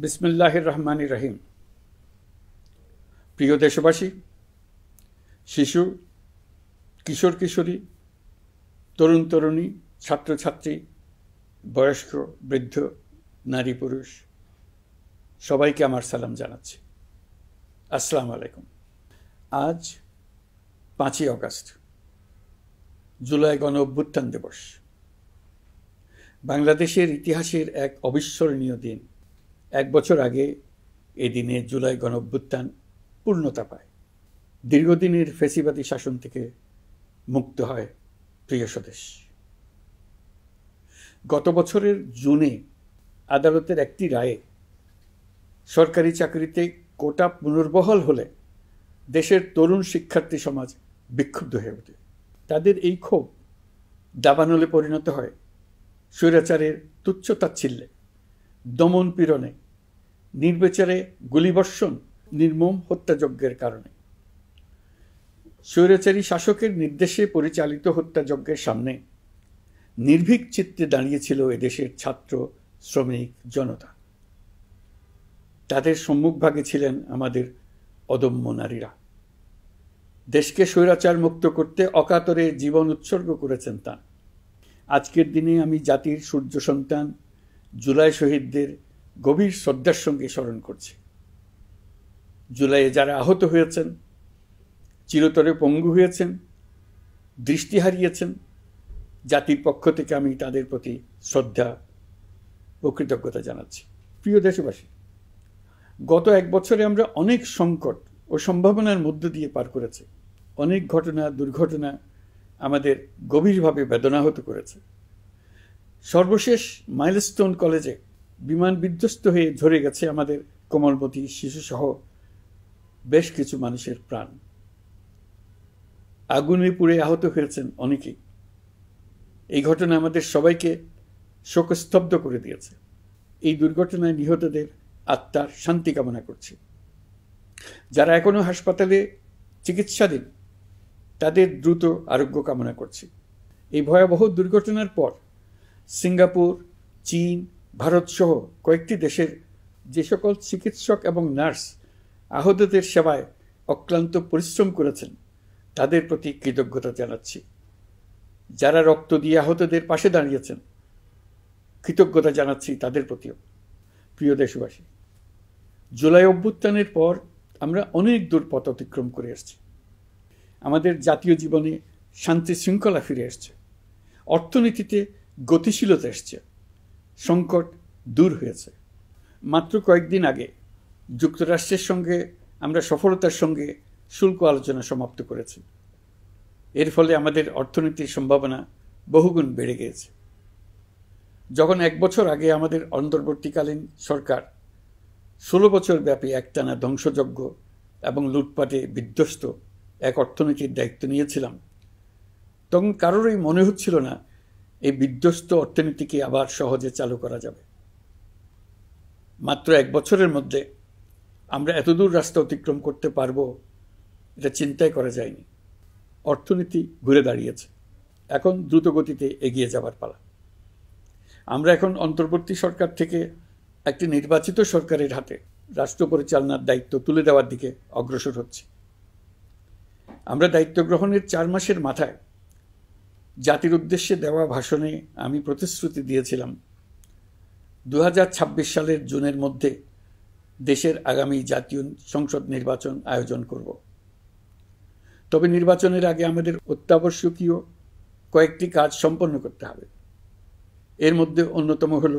বিসমিল্লাহির রহমানির রহিম। প্রিয় দেশবাসী, শিশু, কিশোর কিশোরী, তরুণ তরুণী, ছাত্রছাত্রী, বয়স্ক, বৃদ্ধ, নারী পুরুষ সবাইকে আমার সালাম জানাচ্ছি। আসসালামু আলাইকুম। আজ 5ই অগস্ট, জুলাই গণ অভ্যুত্থান দিবস। বাংলাদেশের ইতিহাসের এক অবিস্মরণীয় দিন। 1 বছর আগে এই দিনে জুলাই গণ অভ্যুত্থান পূর্ণতা পায়। দীর্ঘদিনের ফ্যাসিবাদী শাসন থেকে মুক্ত হয় প্রিয় স্বদেশ। গত বছরের জুনে আদালতের একটি রায়ে সরকারি চাকরিতে কোটা পুনর্বহাল হলে দেশের তরুণ শিক্ষার্থী সমাজ বিক্ষুব্ধ হয়ে ওঠে। তাদের এই ক্ষোভ দাবানলে পরিণত হয় স্বৈরাচারের তুচ্ছতাচ্ছিল্যে, দমন পীড়নে, নির্বিচারে গুলিবর্ষণ, নির্মম হত্যাযজ্ঞের কারণে। স্বৈরাচারী শাসকের নির্দেশে পরিচালিত হত্যাযজ্ঞের সামনে নির্ভীক চিত্তে দাঁড়িয়েছিল এদেশের ছাত্র, শ্রমিক, জনতা। তাদের সম্মুখভাগে ছিলেন আমাদের অদম্য নারীরা। দেশকে স্বৈরাচার মুক্ত করতে অকাতরে জীবন উৎসর্গ করেছেন তাঁরা। আজকের দিনে আমি জাতির সূর্য সন্তান জুলাই শহীদদের গভীর শ্রদ্ধার সঙ্গে স্মরণ করছি। জুলাইয়ে যারা আহত হয়েছেন, চিরতরে পঙ্গু হয়েছেন, দৃষ্টি হারিয়েছেন, জাতির পক্ষ থেকে আমি তাদের প্রতি শ্রদ্ধা ও কৃতজ্ঞতা জানাচ্ছি। প্রিয় দেশবাসী, গত 1 বছরে আমরা অনেক সংকট ও সম্ভাবনার মধ্য দিয়ে পার করেছি। অনেক ঘটনা, দুর্ঘটনা আমাদের গভীরভাবে বেদনাহত করেছে। সর্বশেষ মাইলস্টোন কলেজে বিমান বিধ্বস্ত হয়ে ঝরে গেছে আমাদের কোমলমতি শিশুসহ বেশ কিছু মানুষের প্রাণ। আগুনে পুড়ে আহত হয়েছেন অনেকেই। এই ঘটনা আমাদের সবাইকে শোকস্তব্ধ করে দিয়েছে। এই দুর্ঘটনায় নিহতদের আত্মার শান্তি কামনা করছি। যারা এখনো হাসপাতালে চিকিৎসাধীন, তাদের দ্রুত আরোগ্য কামনা করছি। এই ভয়াবহ দুর্ঘটনার পর সিঙ্গাপুর, চীন, ভারত সহ কয়েকটি দেশের যে সকল চিকিৎসক এবং নার্স আহতদের সেবায় অক্লান্ত পরিশ্রম করেছেন, তাদের প্রতি কৃতজ্ঞতা জানাচ্ছি। যারা রক্ত দিয়ে আহতদের পাশে দাঁড়িয়েছেন, কৃতজ্ঞতা জানাচ্ছি তাদের প্রতিও। প্রিয় দেশবাসী, জুলাই অভ্যুত্থানের পর আমরা অনেক দূর পথ অতিক্রম করে এসেছি। আমাদের জাতীয় জীবনে শান্তি শৃঙ্খলা ফিরে এসছে, অর্থনীতিতে গতিশীলতা এসছে, সংকট দূর হয়েছে। মাত্র কয়েকদিন আগে যুক্তরাষ্ট্রের সঙ্গে আমরা সফলতার সঙ্গে শুল্ক আলোচনা সমাপ্ত করেছি। এর ফলে আমাদের অর্থনীতির সম্ভাবনা বহুগুণ বেড়ে গিয়েছে। যখন 1 বছর আগে আমাদের অন্তর্বর্তীকালীন সরকার 16 বছর ব্যাপী একটানা ধ্বংসযজ্ঞ এবং লুটপাটে বিধ্বস্ত এক অর্থনীতির দায়িত্ব নিয়েছিলাম, তখন কারোরই মনে হচ্ছিল না এই বিধ্বস্ত অর্থনীতিকে আবার সহজে চালু করা যাবে। মাত্র 1 বছরের মধ্যে আমরা এতদূর রাস্তা অতিক্রম করতে পারবো, এটা চিন্তাই করা যায়নি। অর্থনীতি ঘুরে দাঁড়িয়েছে, এখন দ্রুত গতিতে এগিয়ে যাবার পালা। আমরা এখন অন্তর্বর্তী সরকার থেকে একটি নির্বাচিত সরকারের হাতে রাষ্ট্র পরিচালনার দায়িত্ব তুলে দেওয়ার দিকে অগ্রসর হচ্ছি। আমরা দায়িত্ব গ্রহণের 4 মাসের মাথায় জাতির উদ্দেশ্যে দেওয়া ভাষণে আমি প্রতিশ্রুতি দিয়েছিলাম 2026 সালের জুনের মধ্যে দেশের আগামী জাতীয় সংসদ নির্বাচন আয়োজন করব। তবে নির্বাচনের আগে আমাদের অত্যাবশ্যকীয় কয়েকটি কাজ সম্পন্ন করতে হবে। এর মধ্যে অন্যতম হল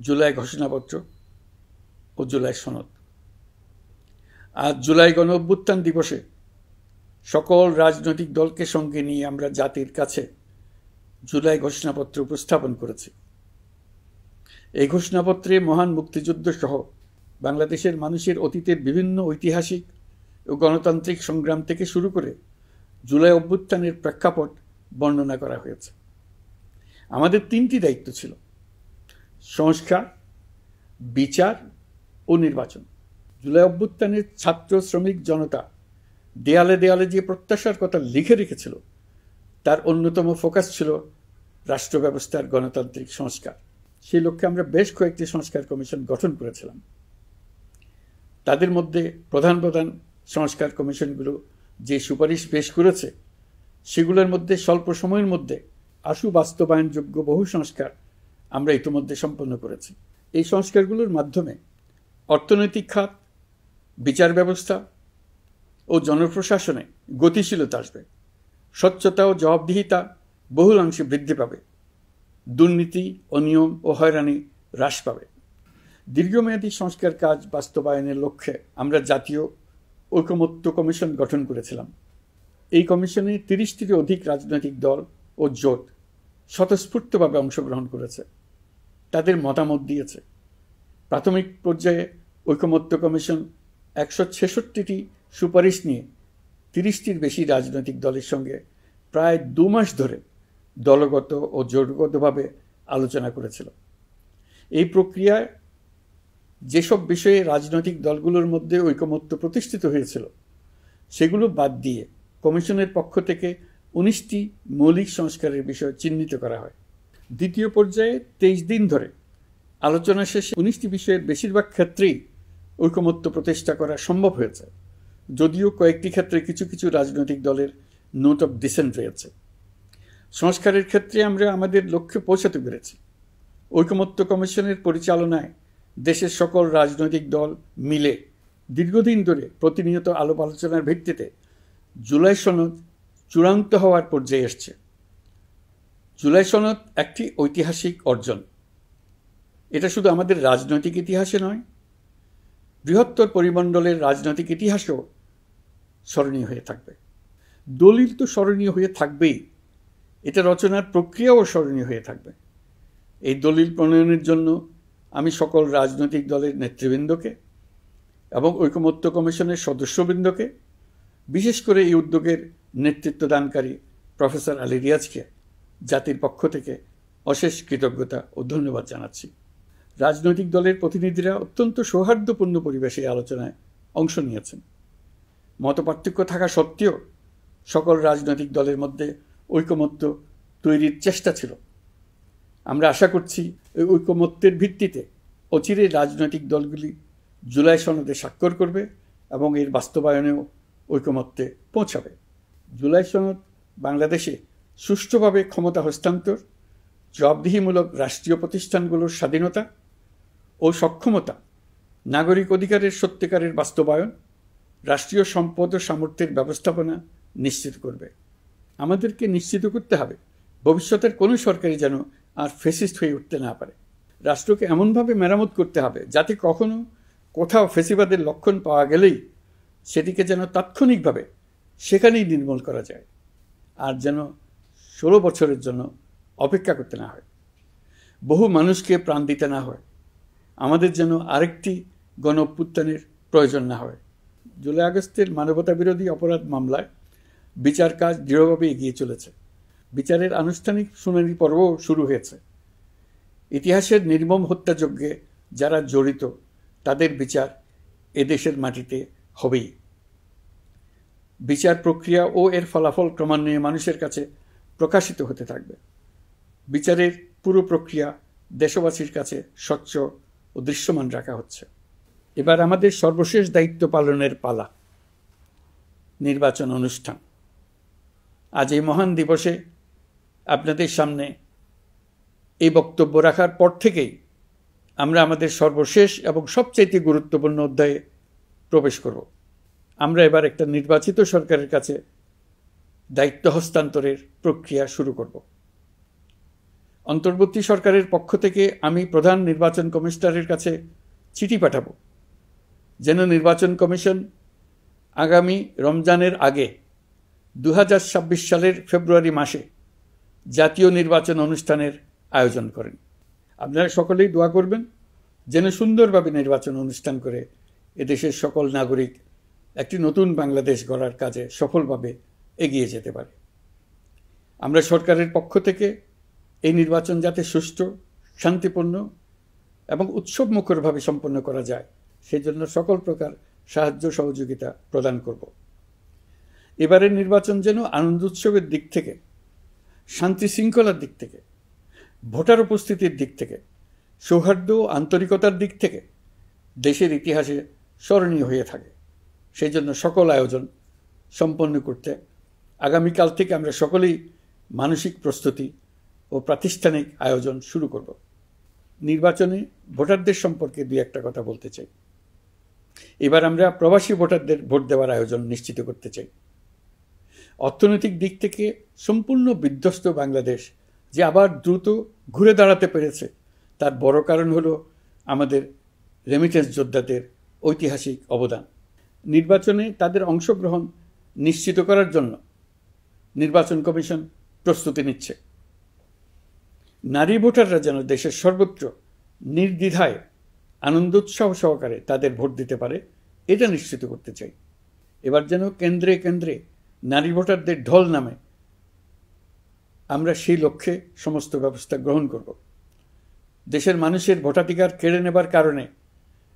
জুলাই ঘোষণাপত্র ও জুলাই সনদ। আজ জুলাই গণ অভ্যুত্থান দিবসে সকল রাজনৈতিক দলকে সঙ্গে নিয়ে আমরা জাতির কাছে জুলাই ঘোষণাপত্র উপস্থাপন করেছি। এই ঘোষণাপত্রে মহান মুক্তিযুদ্ধ সহ বাংলাদেশের মানুষের অতীতের বিভিন্ন ঐতিহাসিক ও গণতান্ত্রিক সংগ্রাম থেকে শুরু করে জুলাই অভ্যুত্থানের প্রেক্ষাপট বর্ণনা করা হয়েছে। আমাদের 3টি দায়িত্ব ছিল: সংস্কার, বিচার ও নির্বাচন। জুলাই অভ্যুত্থানের ছাত্র, শ্রমিক, জনতা দেয়ালে দেয়ালে যে প্রত্যাশার কথা লিখে রেখেছিল, তার অন্যতম ফোকাস ছিল রাষ্ট্র ব্যবস্থার গণতান্ত্রিক সংস্কার। সেই লক্ষ্যে আমরা বেশ কয়েকটি সংস্কার কমিশন গঠন করেছিলাম। তাদের মধ্যে প্রধান প্রধান সংস্কার কমিশনগুলো যে সুপারিশ পেশ করেছে সেগুলোর মধ্যে স্বল্প সময়ের মধ্যে আশু বাস্তবায়নযোগ্য বহু সংস্কার আমরা ইতিমধ্যে সম্পন্ন করেছি। এই সংস্কারগুলোর মাধ্যমে অর্থনৈতিক খাত, বিচার ব্যবস্থা ও জনপ্রশাসনে গতিশীলতা আসবে, স্বচ্ছতা ও জবাবদিহিতা বহুলাংশে বৃদ্ধি পাবে, দুর্নীতি, অনিয়ম ও হয়রানি হ্রাস পাবে। দীর্ঘমেয়াদী সংস্কার কাজ বাস্তবায়নের লক্ষ্যে আমরা জাতীয় ঐকমত্য কমিশন গঠন করেছিলাম। এই কমিশনে 30টিরও অধিক রাজনৈতিক দল ও জোট স্বতঃস্ফূর্তভাবে অংশগ্রহণ করেছে, তাদের মতামত দিয়েছে। প্রাথমিক পর্যায়ে ঐকমত্য কমিশন 166টি সুপারিশ নিয়ে 30টির বেশি রাজনৈতিক দলের সঙ্গে প্রায় 2 মাস ধরে দলগত ও জোটগতভাবে আলোচনা করেছিল। এই প্রক্রিয়ায় যেসব বিষয়ে রাজনৈতিক দলগুলোর মধ্যে ঐকমত্য প্রতিষ্ঠিত হয়েছিল সেগুলো বাদ দিয়ে কমিশনের পক্ষ থেকে 19টি মৌলিক সংস্কারের বিষয় চিহ্নিত করা হয়। দ্বিতীয় পর্যায়ে 23 দিন ধরে আলোচনা শেষে 19টি বিষয়ের বেশিরভাগ ক্ষেত্রেই ঐকমত্য প্রতিষ্ঠা করা সম্ভব হয়েছে, যদিও কয়েকটি ক্ষেত্রে কিছু কিছু রাজনৈতিক দলের নোট অফ ডিসেন্ট রয়েছে। সংস্কারের ক্ষেত্রে আমরা আমাদের লক্ষ্যে পৌঁছাতে পেরেছি। ঐকমত্য কমিশনের পরিচালনায় দেশের সকল রাজনৈতিক দল মিলে দীর্ঘদিন ধরে প্রতিনিয়ত আলাপ আলোচনার ভিত্তিতে জুলাই সনদ চূড়ান্ত হওয়ার পর্যায়ে এসছে। জুলাই সনদ একটি ঐতিহাসিক অর্জন। এটা শুধু আমাদের রাজনৈতিক ইতিহাসে নয়, বৃহত্তর পরিমণ্ডলের রাজনৈতিক ইতিহাসেও স্মরণীয় হয়ে থাকবে। দলিল তো স্মরণীয় হয়ে থাকবেই, এটা রচনার প্রক্রিয়াও স্মরণীয় হয়ে থাকবে। এই দলিল প্রণয়নের জন্য আমি সকল রাজনৈতিক দলের নেতৃবৃন্দকে এবং ঐকমত্য কমিশনের সদস্যবৃন্দকে, বিশেষ করে এই উদ্যোগের নেতৃত্বদানকারী প্রফেসর আলী রিয়াজকে জাতির পক্ষ থেকে অশেষ কৃতজ্ঞতা ও ধন্যবাদ জানাচ্ছি। রাজনৈতিক দলের প্রতিনিধিরা অত্যন্ত সৌহার্দ্যপূর্ণ পরিবেশে আলোচনায় অংশ নিয়েছেন। মতপার্থক্য থাকা সত্ত্বেও সকল রাজনৈতিক দলের মধ্যে ঐকমত্য তৈরির চেষ্টা ছিল। আমরা আশা করছি এই ঐকমত্যের ভিত্তিতে অচিরে রাজনৈতিক দলগুলি জুলাই সনদে স্বাক্ষর করবে এবং এর বাস্তবায়নেও ঐকমত্যে পৌঁছাবে। জুলাই সনদ বাংলাদেশে সুষ্ঠুভাবে ক্ষমতা হস্তান্তর, জবাবদিহিমূলক রাষ্ট্রীয় প্রতিষ্ঠানগুলোর স্বাধীনতা ও সক্ষমতা, নাগরিক অধিকারের সত্যিকারের বাস্তবায়ন, রাষ্ট্রীয় সম্পদ ও সামর্থ্যের ব্যবস্থাপনা নিশ্চিত করবে। আমাদেরকে নিশ্চিত করতে হবে ভবিষ্যতের কোনো সরকারই যেন আর ফ্যাসিস্ট হয়ে উঠতে না পারে। রাষ্ট্রকে এমনভাবে মেরামত করতে হবে যাতে কখনো কোথাও ফ্যাসিবাদের লক্ষণ পাওয়া গেলেই সেটিকে যেন তাৎক্ষণিকভাবে সেখানেই নির্মূল করা যায়, আর যেন 16 বছরের জন্য অপেক্ষা করতে না হয়, বহু মানুষকে প্রাণ দিতে না হয়, আমাদের যেন আরেকটি গণ অভ্যুত্থানের প্রয়োজন না হয়। জুলাই আগস্টের মানবতা বিরোধী অপরাধ মামলায় বিচার কাজ দৃঢ়ভাবে এগিয়ে চলেছে। বিচারের আনুষ্ঠানিক শুনানি পর্বও শুরু হয়েছে। ইতিহাসের নির্মম হত্যাযজ্ঞে যারা জড়িত তাদের বিচার এদেশের মাটিতে হবেই। বিচার প্রক্রিয়া ও এর ফলাফল ক্রমান্বয়ে মানুষের কাছে প্রকাশিত হতে থাকবে। বিচারের পুরো প্রক্রিয়া দেশবাসীর কাছে স্বচ্ছ ও দৃশ্যমান রাখা হচ্ছে। এবার আমাদের সর্বশেষ দায়িত্ব পালনের পালা, নির্বাচন অনুষ্ঠান। আজ এই মহান দিবসে আপনাদের সামনে এই বক্তব্য রাখার পর থেকেই আমরা আমাদের সর্বশেষ এবং সবচাইতে গুরুত্বপূর্ণ অধ্যায়ে প্রবেশ করব। আমরা এবার একটা নির্বাচিত সরকারের কাছে দায়িত্ব হস্তান্তরের প্রক্রিয়া শুরু করব। অন্তর্বর্তী সরকারের পক্ষ থেকে আমি প্রধান নির্বাচন কমিশনারের কাছে চিঠি পাঠাব যেন নির্বাচন কমিশন আগামী রমজানের আগে 2026 সালের ফেব্রুয়ারি মাসে জাতীয় নির্বাচন অনুষ্ঠানের আয়োজন করেন। আপনারা সকলেই দোয়া করবেন যেন সুন্দরভাবে নির্বাচন অনুষ্ঠান করে এদেশের সকল নাগরিক একটি নতুন বাংলাদেশ গড়ার কাজে সফলভাবে এগিয়ে যেতে পারে। আমরা সরকারের পক্ষ থেকে এই নির্বাচন যাতে সুষ্ঠু, শান্তিপূর্ণ এবং উৎসবমুখরভাবে সম্পন্ন করা যায় সেজন্য সকল প্রকার সাহায্য সহযোগিতা প্রদান করব। এবারের নির্বাচন যেন আনন্দ উৎসবের দিক থেকে, শান্তি শৃঙ্খলার দিক থেকে, ভোটার উপস্থিতির দিক থেকে সৌহার্দ্য ও আন্তরিকতার দিক থেকে দেশের ইতিহাসে স্মরণীয় হয়ে থাকে। সেই জন্য সকল আয়োজন সম্পন্ন করতে আগামীকাল থেকে আমরা সকলেই মানসিক প্রস্তুতি ও প্রাতিষ্ঠানিক আয়োজন শুরু করব। নির্বাচনে ভোটারদের সম্পর্কে দুই একটা কথা বলতে চাই। এবার আমরা প্রবাসী ভোটারদের ভোট দেওয়ার আয়োজন নিশ্চিত করতে চাই। অর্থনৈতিক দিক থেকে সম্পূর্ণ বিধ্বস্ত বাংলাদেশ যে আবার দ্রুত ঘুরে দাঁড়াতে পেরেছে, তার বড় কারণ হলো আমাদের রেমিটেন্স যোদ্ধাদের ঐতিহাসিক অবদান। নির্বাচনে তাদের অংশগ্রহণ নিশ্চিত করার জন্য নির্বাচন কমিশন প্রস্তুতি নিচ্ছে। নারী ভোটাররা যেন দেশের সর্বত্র নির্দ্বিধায় আনন্দোৎসাহ সহকারে তাদের ভোট দিতে পারে, এটা নিশ্চিত করতে চাই। এবার যেন কেন্দ্রে কেন্দ্রে নারী ভোটারদের ঢল নামে, আমরা সেই লক্ষ্যে সমস্ত ব্যবস্থা গ্রহণ করব। দেশের মানুষের ভোটাধিকার কেড়ে নেবার কারণে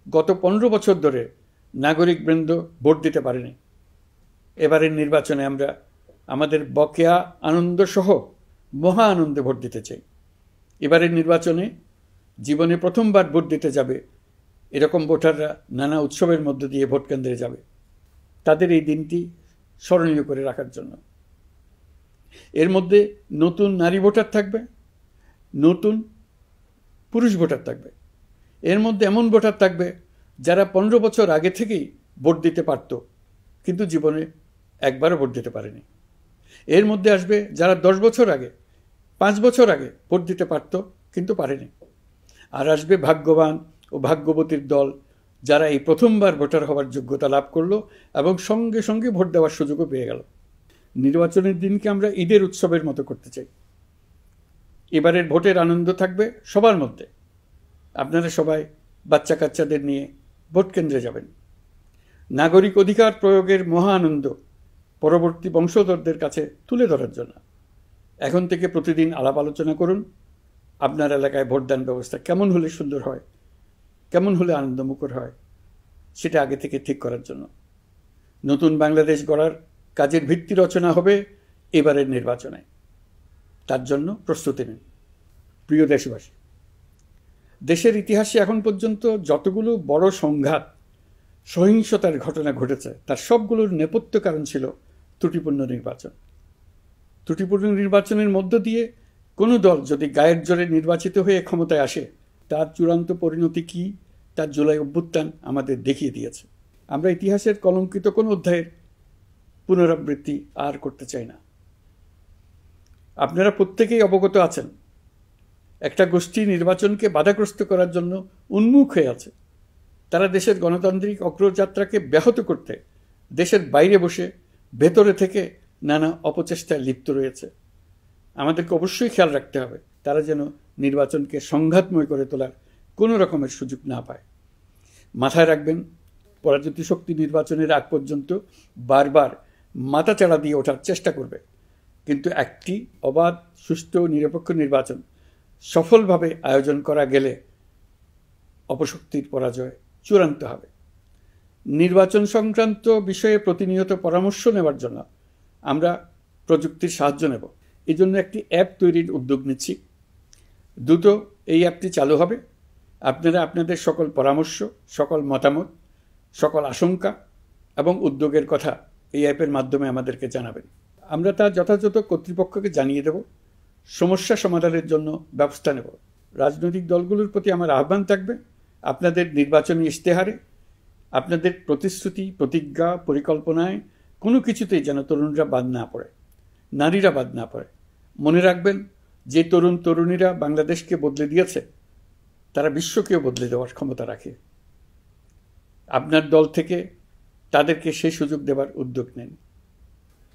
গত 15 বছর ধরে নাগরিকবৃন্দ ভোট দিতে পারেনি। এবারের নির্বাচনে আমরা আমাদের বকেয়া আনন্দ সহ মহা আনন্দে ভোট দিতে চাই। এবারের নির্বাচনে জীবনে প্রথমবার ভোট দিতে যাবে এরকম ভোটাররা নানা উৎসবের মধ্য দিয়ে ভোট কেন্দ্রে যাবে, তাদের এই দিনটি স্মরণীয় করে রাখার জন্য। এর মধ্যে নতুন নারী ভোটার থাকবে, নতুন পুরুষ ভোটার থাকবে। এর মধ্যে এমন ভোটার থাকবে যারা 15 বছর আগে থেকেই ভোট দিতে পারত, কিন্তু জীবনে একবারও ভোট দিতে পারেনি। এর মধ্যে আসবে যারা 10 বছর আগে, 5 বছর আগে ভোট দিতে পারত কিন্তু পারেনি। আর আসবে ভাগ্যবান ও ভাগ্যবতীর দল, যারা এই প্রথমবার ভোটার হওয়ার যোগ্যতা লাভ করলো এবং সঙ্গে সঙ্গে ভোট দেওয়ার সুযোগও পেয়ে গেল। নির্বাচনের দিনকে আমরা ঈদের উৎসবের মতো করতে চাই। এবারের ভোটের আনন্দ থাকবে সবার মধ্যে। আপনারা সবাই বাচ্চা কাচ্চাদের নিয়ে ভোট কেন্দ্রে যাবেন। নাগরিক অধিকার প্রয়োগের মহা আনন্দ পরবর্তী বংশধরদের কাছে তুলে ধরার জন্য এখন থেকে প্রতিদিন আলাপ আলোচনা করুন। আপনার এলাকায় ভোটদান ব্যবস্থা কেমন হলে সুন্দর হয়, কেমন হলে আনন্দমুখর হয়, সেটা আগে থেকে ঠিক করার জন্য। নতুন বাংলাদেশ গড়ার কাজের ভিত্তি রচনা হবে এবারের নির্বাচনে। তার জন্য প্রস্তুতি নিন। প্রিয় দেশবাসী, দেশের ইতিহাসে এখন পর্যন্ত যতগুলো বড় সংঘাত, সহিংসতার ঘটনা ঘটেছে, তার সবগুলোর নেপথ্য কারণ ছিল ত্রুটিপূর্ণ নির্বাচন। ত্রুটিপূর্ণ নির্বাচনের মধ্য দিয়ে কোনো দল যদি গায়ের জোরে নির্বাচিত হয়ে ক্ষমতায় আসে, তার চূড়ান্ত পরিণতি কী তার জুলাই অভ্যুত্থান আমাদের দেখিয়ে দিয়েছে। আমরা ইতিহাসের কলঙ্কিত কোনো অধ্যায়ের পুনরাবৃত্তি আর করতে চাই না। আপনারা প্রত্যেকেই অবগত আছেন, একটা গোষ্ঠী নির্বাচনকে বাধাগ্রস্ত করার জন্য উন্মুখ হয়ে আছে। তারা দেশের গণতান্ত্রিক অগ্রযাত্রাকে ব্যাহত করতে দেশের বাইরে বসে ভেতরে থেকে নানা অপচেষ্টায় লিপ্ত রয়েছে। আমাদেরকে অবশ্যই খেয়াল রাখতে হবে তারা যেন নির্বাচনকে সংঘাতময় করে তোলার কোনো রকমের সুযোগ না পায়। মাথায় রাখবেন, পরাজিত শক্তি নির্বাচনের আগ পর্যন্ত বারবার মাথাচাড়া দিয়ে ওঠার চেষ্টা করবে, কিন্তু একটি অবাধ, সুষ্ঠু, নিরপেক্ষ নির্বাচন সফলভাবে আয়োজন করা গেলে অপশক্তির পরাজয় চূড়ান্ত হবে। নির্বাচন সংক্রান্ত বিষয়ে প্রতিনিয়ত পরামর্শ নেওয়ার জন্য আমরা প্রযুক্তির সাহায্য নেব। এই জন্য একটি অ্যাপ তৈরির উদ্যোগ নিচ্ছি। দ্রুত এই অ্যাপটি চালু হবে। আপনারা আপনাদের সকল পরামর্শ, সকল মতামত, সকল আশঙ্কা এবং উদ্যোগের কথা এই অ্যাপের মাধ্যমে আমাদেরকে জানাবেন। আমরা তা যথাযথ কর্তৃপক্ষকে জানিয়ে দেব, সমস্যা সমাধানের জন্য ব্যবস্থা নেব। রাজনৈতিক দলগুলোর প্রতি আমার আহ্বান থাকবে, আপনাদের নির্বাচনী ইশতেহারে, আপনাদের প্রতিশ্রুতি, প্রতিজ্ঞা, পরিকল্পনায় কোনো কিছুতেই যেন তরুণরা বাদ না পড়ে, নারীরা বাদ না পড়ে। মনে রাখবেন, যে তরুণ তরুণীরা বাংলাদেশকে বদলে দিয়েছে, তারা বিশ্বকেও বদলে দেওয়ার ক্ষমতা রাখে। আপনার দল থেকে তাদেরকে সেই সুযোগ দেওয়ার উদ্যোগ নেন।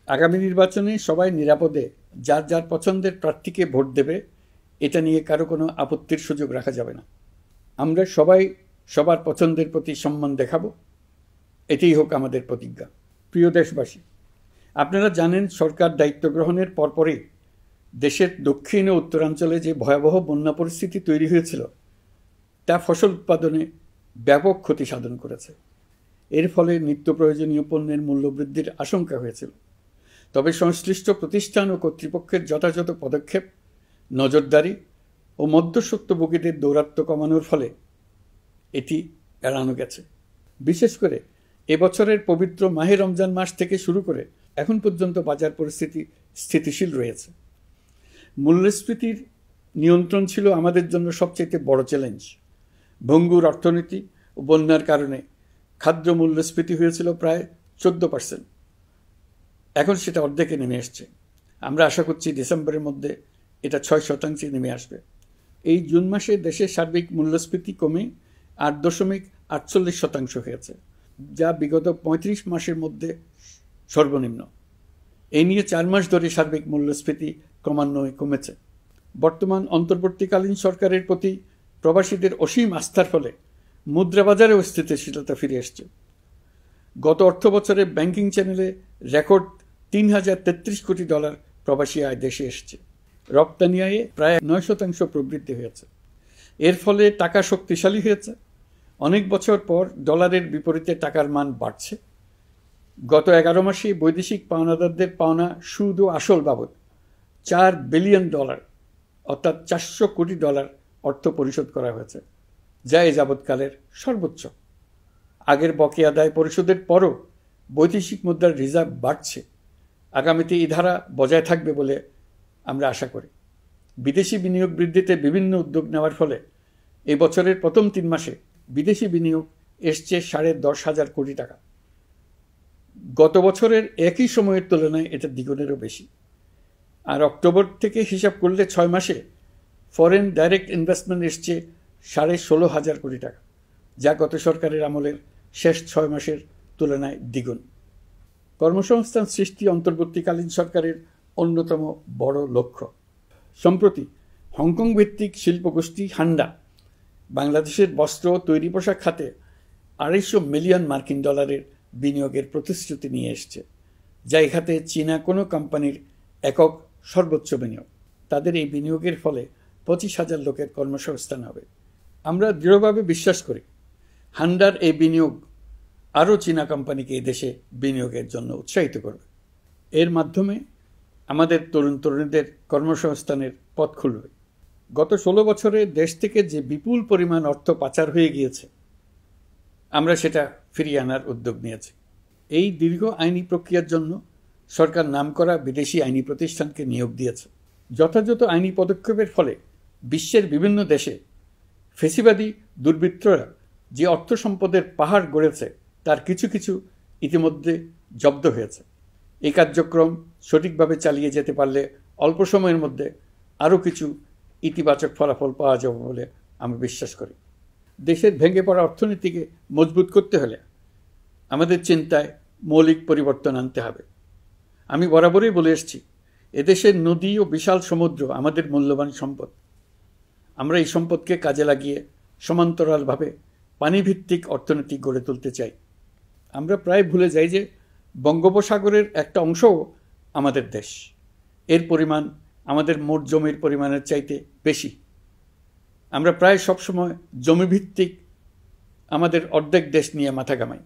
আগামী নির্বাচনে সবাই নিরাপদে যার যার পছন্দের প্রার্থীকে ভোট দেবে, এটা নিয়ে কারো কোনো আপত্তির সুযোগ রাখা যাবে না। আমরা সবাই সবার পছন্দের প্রতি সম্মান দেখাবো, এটাই হোক আমাদের প্রতিজ্ঞা। প্রিয় দেশবাসী, আপনারা জানেন, সরকার দায়িত্ব গ্রহণের পরপরই দেশের দক্ষিণ ও উত্তরাঞ্চলে যে ভয়াবহ বন্যা পরিস্থিতি তৈরি হয়েছিল, তা ফসল উৎপাদনে ব্যাপক ক্ষতি সাধন করেছে। এর ফলে নিত্য প্রয়োজনীয় পণ্যের মূল্যবৃদ্ধির আশঙ্কা হয়েছিল। তবে সংশ্লিষ্ট প্রতিষ্ঠান ও কর্তৃপক্ষের যথাযথ পদক্ষেপ, নজরদারি ও ও মধ্যস্বত্বভোগীদের দৌরাত্ম্য কমানোর ফলে এটি এড়ানো গেছে। বিশেষ করে এবছরের পবিত্র মাহে রমজান মাস থেকে শুরু করে এখন পর্যন্ত বাজার পরিস্থিতি স্থিতিশীল রয়েছে। মূল্যস্ফীতির নিয়ন্ত্রণ ছিল আমাদের জন্য সবচেয়ে বড় চ্যালেঞ্জ। ভঙ্গুর অর্থনীতি ও বন্যার কারণে খাদ্য মূল্যস্ফীতি হয়েছিল প্রায় 14%। এখন সেটা অর্ধেকে নেমে আসছে। আমরা আশা করছি ডিসেম্বরের মধ্যে এটা 6% নেমে আসবে। এই জুন মাসে দেশের সার্বিক মূল্যস্ফীতি কমে 8.48% হয়েছে, যা বিগত 35 মাসের মধ্যে সর্বনিম্ন। এই নিয়ে 4 মাস ধরে সার্বিক মূল্যস্ফীতি ক্রমান্বয়ে কমেছে। বর্তমান অন্তর্বর্তীকালীন সরকারের প্রতি প্রবাসীদের অসীম আস্থার ফলে মুদ্রাবাজারেও স্থিতিশীলতা ফিরে এসছে। গত অর্থ বছরে ব্যাংকিং চ্যানেলে রেকর্ড $3033 কোটি প্রবাসী আয় দেশে এসছে। রপ্তানি আয়ে প্রায় 9% প্রবৃদ্ধি হয়েছে। এর ফলে টাকা শক্তিশালী হয়েছে। অনেক বছর পর ডলারের বিপরীতে টাকার মান বাড়ছে। গত 11 মাসে বৈদেশিক পাওনাদারদের পাওনা সুদ ও আসল বাবদ $4 বিলিয়ন অর্থাৎ $400 কোটি অর্থ পরিশোধ করা হয়েছে, যা এ যাবৎকালের সর্বোচ্চ। আগের বকেয়া আদায় পরিশোধের পরও বৈদেশিক মুদ্রার রিজার্ভ বাড়ছে। আগামীতে এই ধারা বজায় থাকবে বলে আমরা আশা করি। বিদেশি বিনিয়োগ বৃদ্ধিতে বিভিন্ন উদ্যোগ নেওয়ার ফলে এই বছরের প্রথম 3 মাসে বিদেশি বিনিয়োগ এসছে $10,500 কোটি। গত বছরের একই সময়ের তুলনায় এটা দ্বিগুণেরও বেশি। আর অক্টোবর থেকে হিসাব করলে 6 মাসে ফরেন ডাইরেক্ট ইনভেস্টমেন্ট এসছে $16,500 কোটি, যা গত সরকারের আমলের শেষ 6 মাসের তুলনায় দ্বিগুণ। কর্মসংস্থান সৃষ্টি অন্তর্বর্তীকালীন সরকারের অন্যতম বড় লক্ষ্য। সম্প্রতি হংকং ভিত্তিক শিল্পগোষ্ঠী হান্ডা বাংলাদেশের বস্ত্র তৈরি পোশাক খাতে $250 মিলিয়ন বিনিয়োগের প্রতিশ্রুতি নিয়ে এসছে, যা এই খাতে চীনা কোনো কোম্পানির একক সর্বোচ্চ বিনিয়োগ। তাদের এই বিনিয়োগের ফলে 25,000 লোকের কর্মসংস্থান হবে। আমরা দৃঢ়ভাবে বিশ্বাস করি হান্ডার এই বিনিয়োগ আরও চীনা কোম্পানিকে এই দেশে বিনিয়োগের জন্য উৎসাহিত করবে। এর মাধ্যমে আমাদের তরুণ তরুণীদের কর্মসংস্থানের পথ খুলবে। গত 16 বছরে দেশ থেকে যে বিপুল পরিমাণ অর্থ পাচার হয়ে গিয়েছে, আমরা সেটা ফিরিয়ে আনার উদ্যোগ নিয়েছি। এই দীর্ঘ আইনি প্রক্রিয়ার জন্য সরকার নামকরা বিদেশি আইনি প্রতিষ্ঠানকে নিয়োগ দিয়েছে। যথাযথ আইনি পদক্ষেপের ফলে বিশ্বের বিভিন্ন দেশে ফেসিবাদী দুর্বৃত্তরা যে অর্থ সম্পদের পাহাড় গড়েছে তার কিছু কিছু ইতিমধ্যে জব্দ হয়েছে। এই কার্যক্রম সঠিকভাবে চালিয়ে যেতে পারলে অল্প সময়ের মধ্যে আরও কিছু ইতিবাচক ফলাফল পাওয়া যাবে বলে আমি বিশ্বাস করি। দেশের ভেঙে পড়া অর্থনীতিকে মজবুত করতে হলে আমাদের চিন্তায় মৌলিক পরিবর্তন আনতে হবে। আমি বরাবরই বলে এসেছি, এদেশের নদী ও বিশাল সমুদ্র আমাদের মূল্যবান সম্পদ। আমরা এই সম্পদকে কাজে লাগিয়ে সমান্তরালভাবে পানিভিত্তিক অর্থনীতি গড়ে তুলতে চাই। আমরা প্রায় ভুলে যাই যে বঙ্গোপসাগরের একটা অংশও আমাদের দেশ। এর পরিমাণ আমাদের মোট জমির পরিমাণের চাইতে বেশি। আমরা প্রায় সবসময় জমিভিত্তিক আমাদের অর্ধেক দেশ নিয়ে মাথা ঘামাই,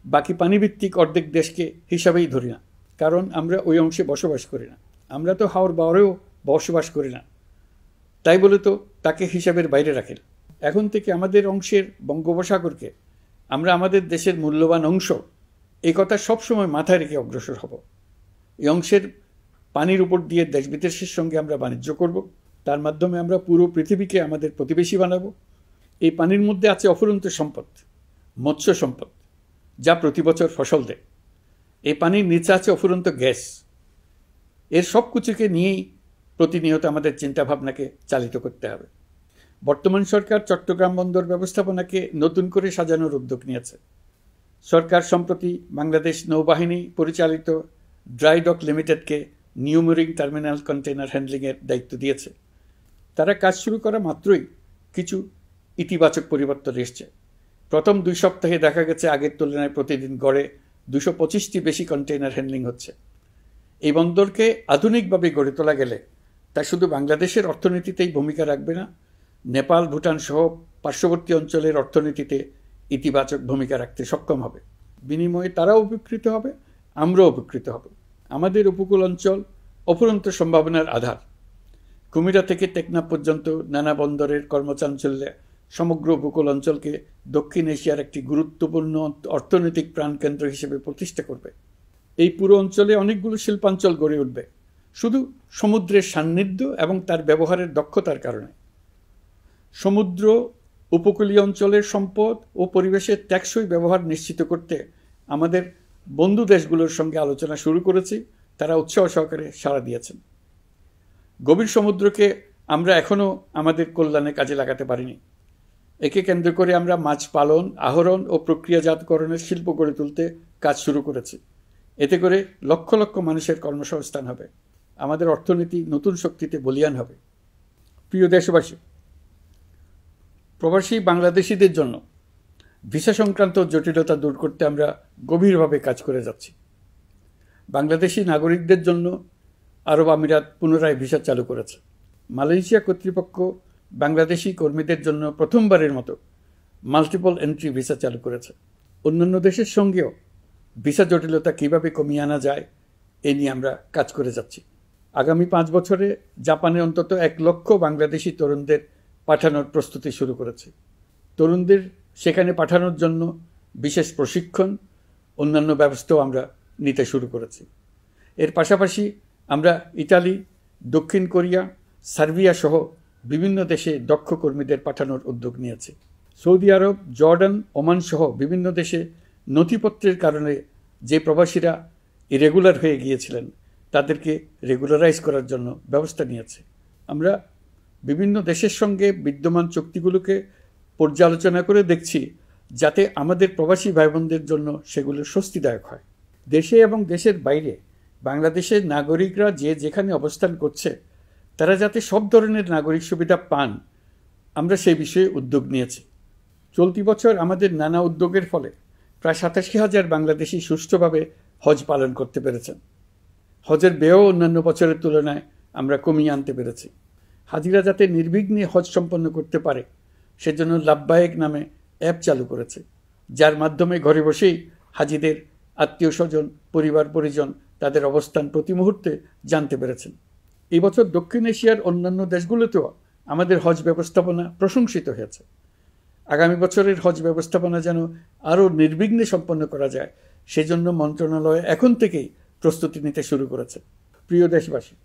বাকি পানিভিত্তিক অর্ধেক দেশকে হিসাবেই ধরি না, কারণ আমরা ওই অংশে বসবাস করি না। আমরা তো হাওর বাওরেও বসবাস করি না, তাই বলে তো তাকে হিসাবের বাইরে রাখেন। এখন থেকে আমাদের অংশের বঙ্গোপসাগরকে আমরা আমাদের দেশের মূল্যবান অংশ, এই কথা সবসময় মাথায় রেখে অগ্রসর হব। এই অংশের পানির উপর দিয়ে দেশ বিদেশের সঙ্গে আমরা বাণিজ্য করব। তার মাধ্যমে আমরা পুরো পৃথিবীকে আমাদের প্রতিবেশী বানাবো। এই পানির মধ্যে আছে অফুরন্ত সম্পদ, মৎস্য সম্পদ, যা প্রতি বছর ফসল দেয়। এই পানির নিচে আছে অফুরন্ত গ্যাস। এর সব কিছুকে নিয়েই প্রতিনিয়ত আমাদের চিন্তাভাবনাকে চালিত করতে হবে। বর্তমান সরকার চট্টগ্রাম বন্দর ব্যবস্থাপনাকে নতুন করে সাজানোর উদ্যোগ নিয়েছে। সরকার সম্প্রতি বাংলাদেশ নৌবাহিনী পরিচালিত ড্রাই ডক লিমিটেডকে নিউ মেরিন টার্মিনাল কন্টেইনার হ্যান্ডলিংয়ের দায়িত্ব দিয়েছে। তারা কাজ শুরু করা মাত্রই কিছু ইতিবাচক পরিবর্তন এসছে। প্রথম 2 সপ্তাহে দেখা গেছে আগের তুলনায় প্রতিদিন গড়ে 225টি বেশি কন্টেইনার হ্যান্ডলিং হচ্ছে। এই বন্দরকে আধুনিকভাবে গড়ে তোলা গেলে তা শুধু বাংলাদেশের অর্থনীতিতেই ভূমিকা রাখবে না, নেপাল, ভুটান সহ পার্শ্ববর্তী অঞ্চলের অর্থনীতিতে ইতিবাচক ভূমিকা রাখতে সক্ষম হবে। বিনিময়ে তারাও উপকৃত হবে, আমরাও উপকৃত হব। আমাদের উপকূল অঞ্চল অফুরন্ত সম্ভাবনার আধার। কুমিরা থেকে টেকনাফ পর্যন্ত নানা বন্দরের কর্মচাঞ্চল্যে সমগ্র উপকূল অঞ্চলকে দক্ষিণ এশিয়ার একটি গুরুত্বপূর্ণ অর্থনৈতিক প্রাণকেন্দ্র হিসেবে প্রতিষ্ঠা করবে। এই পুরো অঞ্চলে অনেকগুলো শিল্পাঞ্চল গড়ে উঠবে শুধু সমুদ্রের সান্নিধ্য এবং তার ব্যবহারের দক্ষতার কারণে। সমুদ্র উপকূলীয় অঞ্চলের সম্পদ ও পরিবেশের টেকসই ব্যবহার নিশ্চিত করতে আমাদের বন্ধু দেশগুলোর সঙ্গে আলোচনা শুরু করেছি। তারা উৎসাহ সহকারে সাড়া দিয়েছেন। গভীর সমুদ্রকে আমরা এখনও আমাদের কল্যাণে কাজে লাগাতে পারিনি। একে কেন্দ্র করে আমরা মাছ পালন, আহরণ ও প্রক্রিয়াজাতকরণের শিল্প গড়ে তুলতে কাজ শুরু করেছি। এতে করে লক্ষ লক্ষ মানুষের কর্মসংস্থান হবে, আমাদের অর্থনীতি নতুন শক্তিতে বলীয়ান হবে। প্রিয় দেশবাসী, প্রবাসী বাংলাদেশিদের জন্য ভিসা সংক্রান্ত জটিলতা দূর করতে আমরা গভীরভাবে কাজ করে যাচ্ছি। বাংলাদেশি নাগরিকদের জন্য আরব আমিরাত পুনরায় ভিসা চালু করেছে। মালয়েশিয়া কর্তৃপক্ষ বাংলাদেশি কর্মীদের জন্য প্রথমবারের মতো মাল্টিপল এন্ট্রি ভিসা চালু করেছে। অন্যান্য দেশের সঙ্গেও ভিসা জটিলতা কীভাবে কমিয়ে আনা যায় এ নিয়ে আমরা কাজ করে যাচ্ছি। আগামী 5 বছরে জাপানে অন্তত 1 লক্ষ বাংলাদেশি তরুণদের পাঠানোর প্রস্তুতি শুরু করেছে। তরুণদের সেখানে পাঠানোর জন্য বিশেষ প্রশিক্ষণ, অন্যান্য ব্যবস্থাও আমরা নিতে শুরু করেছি। এর পাশাপাশি আমরা ইতালি, দক্ষিণ কোরিয়া, সার্বিয়া সহ বিভিন্ন দেশে দক্ষ কর্মীদের পাঠানোর উদ্যোগ নিয়েছি। সৌদি আরব, জর্ডান, ওমান সহ বিভিন্ন দেশে নথিপত্রের কারণে যে প্রবাসীরা ইরেগুলার হয়ে গিয়েছিলেন তাদেরকে রেগুলারাইজ করার জন্য ব্যবস্থা নিয়েছে। আমরা বিভিন্ন দেশের সঙ্গে বিদ্যমান চুক্তিগুলোকে পর্যালোচনা করে দেখছি যাতে আমাদের প্রবাসী ভাই বোনদের জন্য সেগুলো স্বস্তিদায়ক হয়। দেশে এবং দেশের বাইরে বাংলাদেশের নাগরিকরা যে যেখানে অবস্থান করছে তারা যাতে সব ধরনের নাগরিক সুবিধা পান, আমরা সেই বিষয়ে উদ্যোগ নিয়েছি। চলতি বছর আমাদের নানা উদ্যোগের ফলে প্রায় 87,000 বাংলাদেশি সুষ্ঠুভাবে হজ পালন করতে পেরেছেন। হজের ব্যয়ও অন্যান্য বছরের তুলনায় আমরা কমিয়ে আনতে পেরেছি। হাজিরা যাতে নির্বিঘ্নে হজ সম্পন্ন করতে পারে সেজন্য লাব্বায়েক নামে অ্যাপ চালু করেছে, যার মাধ্যমে ঘরে বসেই হাজিদের আত্মীয় স্বজন, পরিবার পরিজন তাদের অবস্থান প্রতি মুহূর্তে জানতে পেরেছেন। এই বছর দক্ষিণ এশিয়ার অন্যান্য দেশগুলোতেও আমাদের হজ ব্যবস্থাপনা প্রশংসিত হয়েছে। আগামী বছরের হজ ব্যবস্থাপনা যেন আরও নির্বিঘ্নে সম্পন্ন করা যায় সেজন্য মন্ত্রণালয় এখন থেকেই প্রস্তুতি নিতে শুরু করেছে। প্রিয় দেশবাসী,